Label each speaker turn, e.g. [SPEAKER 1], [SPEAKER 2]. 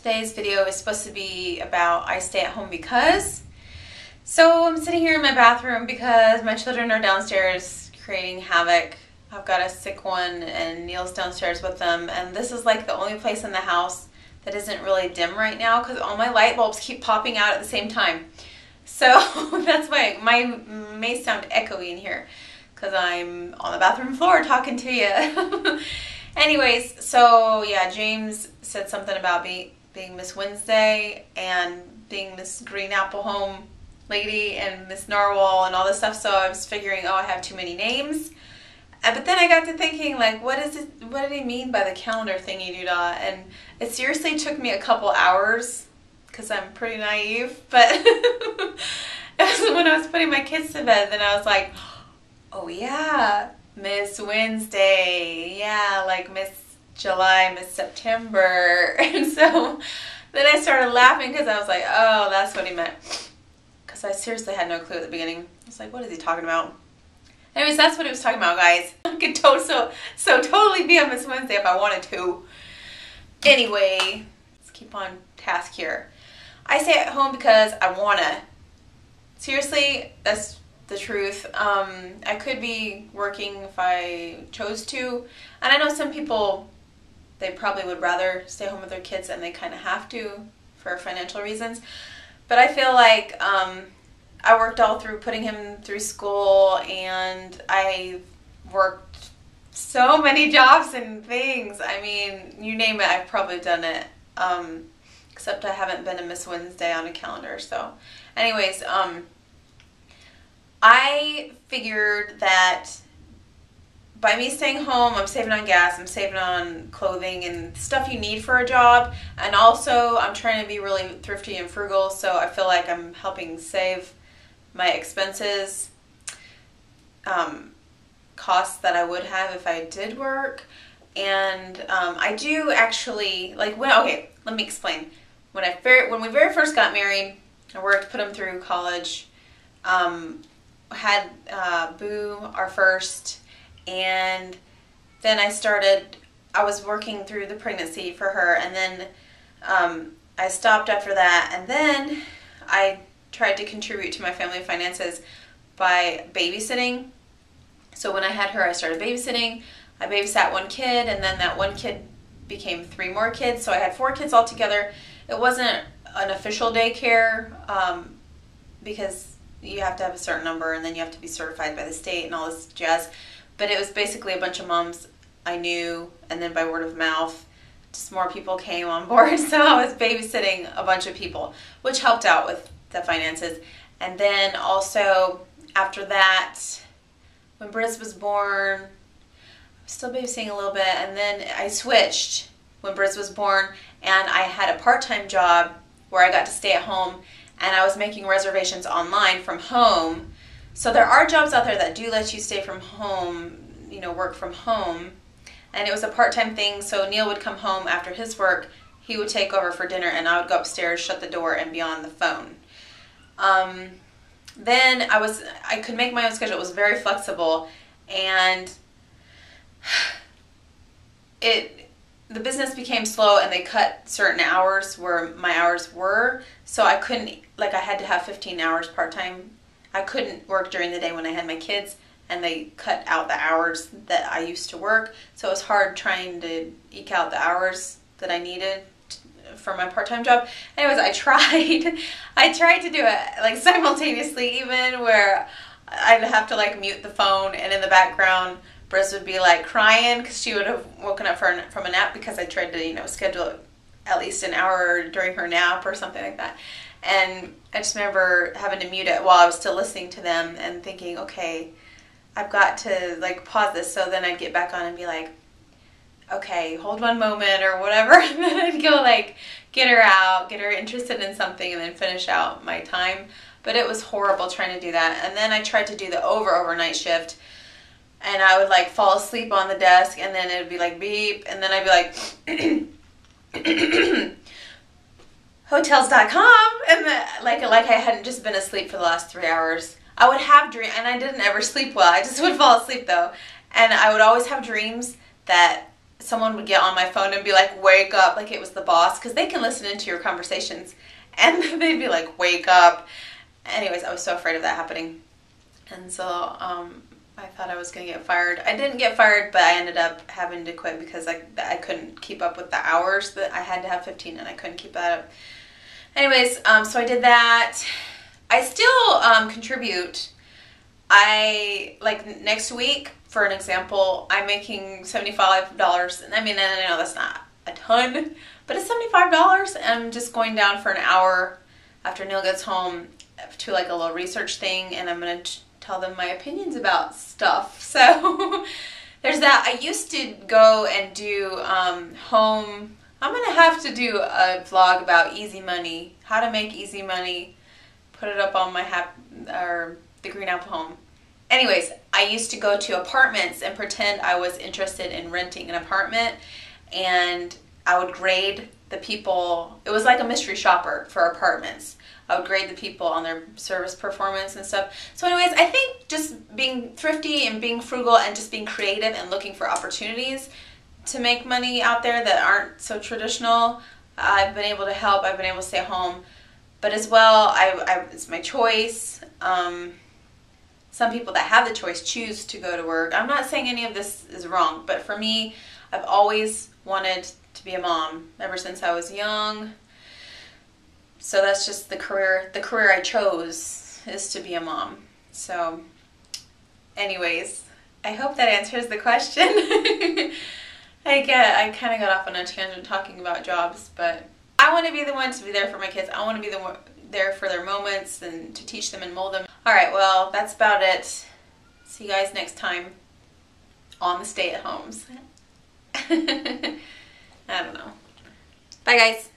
[SPEAKER 1] Today's video is supposed to be about I stay at home because. So I'm sitting here in my bathroom because my children are downstairs creating havoc. I've got a sick one and Neil's downstairs with them, and this is like the only place in the house that isn't really dim right now because all my light bulbs keep popping out at the same time. So that's why my may sound echoey in here because I'm on the bathroom floor talking to you. Anyways, so yeah, James said something about being Miss Wednesday and being Miss Green Apple Home lady and Miss Narwhal and all this stuff. So I was figuring, oh, I have too many names. But then I got to thinking, like, what did he mean by the calendar thingy-doo-dah? And it seriously took me a couple hours because I'm pretty naive. But it was when I was putting my kids to bed, then I was like, oh yeah, Miss Wednesday, yeah, like Miss July, Miss September. And so then I started laughing because I was like, oh, that's what he meant. Because I seriously had no clue at the beginning. I was like, what is he talking about? Anyways, that's what he was talking about, guys. I could totally be on Miss Wednesday if I wanted to. Anyway, let's keep on task here. I stay at home because I wanna. Seriously, that's the truth. I could be working if I chose to. And I know some people, they probably would rather stay home with their kids and they kind of have to for financial reasons. But I feel like I worked all through putting him through school, and I worked so many jobs and things. I mean, you name it, I've probably done it. Except I haven't been a Miss Wednesday on a calendar. So anyways, I figured that by me staying home, I'm saving on gas, I'm saving on clothing and stuff you need for a job. And also, I'm trying to be really thrifty and frugal, so I feel like I'm helping save my expenses, costs that I would have if I did work. And I do actually, like, okay, let me explain. When we very first got married, I worked, put him through college, had Boo, our first, and then I was working through the pregnancy for her, and then I stopped after that, and then I tried to contribute to my family finances by babysitting. So when I had her, I started babysitting. I babysat one kid, and then that one kid became 3 more kids, so I had 4 kids altogether. It wasn't an official daycare because you have to have a certain number, and then you have to be certified by the state and all this jazz. But it was basically a bunch of moms I knew, and then by word of mouth, just more people came on board. So I was babysitting a bunch of people, which helped out with the finances. And then also after that, when Briz was born, I was still babysitting a little bit, and then I switched when Briz was born, and I had a part-time job where I got to stay at home, and I was making reservations online from home. So there are jobs out there that do let you stay from home, you know, work from home. And it was a part-time thing, so Neil would come home after his work, he would take over for dinner, and I would go upstairs, shut the door, and be on the phone. Then I could make my own schedule. It was very flexible, and the business became slow, and they cut certain hours where my hours were, so I couldn't, like, I had to have 15 hours part-time. I couldn't work during the day when I had my kids, and they cut out the hours that I used to work, so it was hard trying to eke out the hours that I needed for my part-time job. Anyways, I tried to do it, like, simultaneously, even where I'd have to, like, mute the phone, and in the background Briz would be like crying because she would have woken up from a nap, because I tried to, you know, schedule at least an hour during her nap or something like that. And I just remember having to mute it while I was still listening to them and thinking, okay, I've got to, like, pause this. So then I'd get back on and be like, okay, hold one moment or whatever. And then I'd go, like, get her out, get her interested in something, and then finish out my time. But it was horrible trying to do that. And then I tried to do the overnight shift, and I would, like, fall asleep on the desk, and then it would be like beep, and then I'd be like hotels.com, and like I hadn't just been asleep for the last 3 hours. I would have dreams, and I didn't ever sleep well. I just would fall asleep though, and I would always have dreams that someone would get on my phone and be like, wake up, like it was the boss, because they can listen into your conversations, and they'd be like, wake up. Anyways, I was so afraid of that happening, and so I thought I was going to get fired. I didn't get fired, but I ended up having to quit because I couldn't keep up with the hours that I had to have 15, and I couldn't keep that up. Anyways, so I did that. I still contribute. Like next week, for an example, I'm making $75, and I mean, I know that's not a ton, but it's $75, and I'm just going down for an hour after Neil gets home to like a little research thing, and I'm going to tell them my opinions about stuff. So there's that. I used to go and do home. I'm going to have to do a vlog about easy money, how to make easy money, put it up on my the Green Apple Home. Anyways, I used to go to apartments and pretend I was interested in renting an apartment, and I would grade the people. It was like a mystery shopper for apartments. I would grade the people on their service performance and stuff. So anyways, I think just being thrifty and being frugal and just being creative and looking for opportunities to make money out there that aren't so traditional, I've been able to help. I've been able to stay home. But as well, it's my choice. Some people that have the choice choose to go to work. I'm not saying any of this is wrong, but for me, I've always wanted to be a mom ever since I was young. So that's just the career I chose, is to be a mom. So anyways, I hope that answers the question. I kind of got off on a tangent talking about jobs, but I want to be the one to be there for my kids. I want to be the one there for their moments and to teach them and mold them. Alright, well, that's about it. See you guys next time on the Stay at Homes. I don't know. Bye, guys.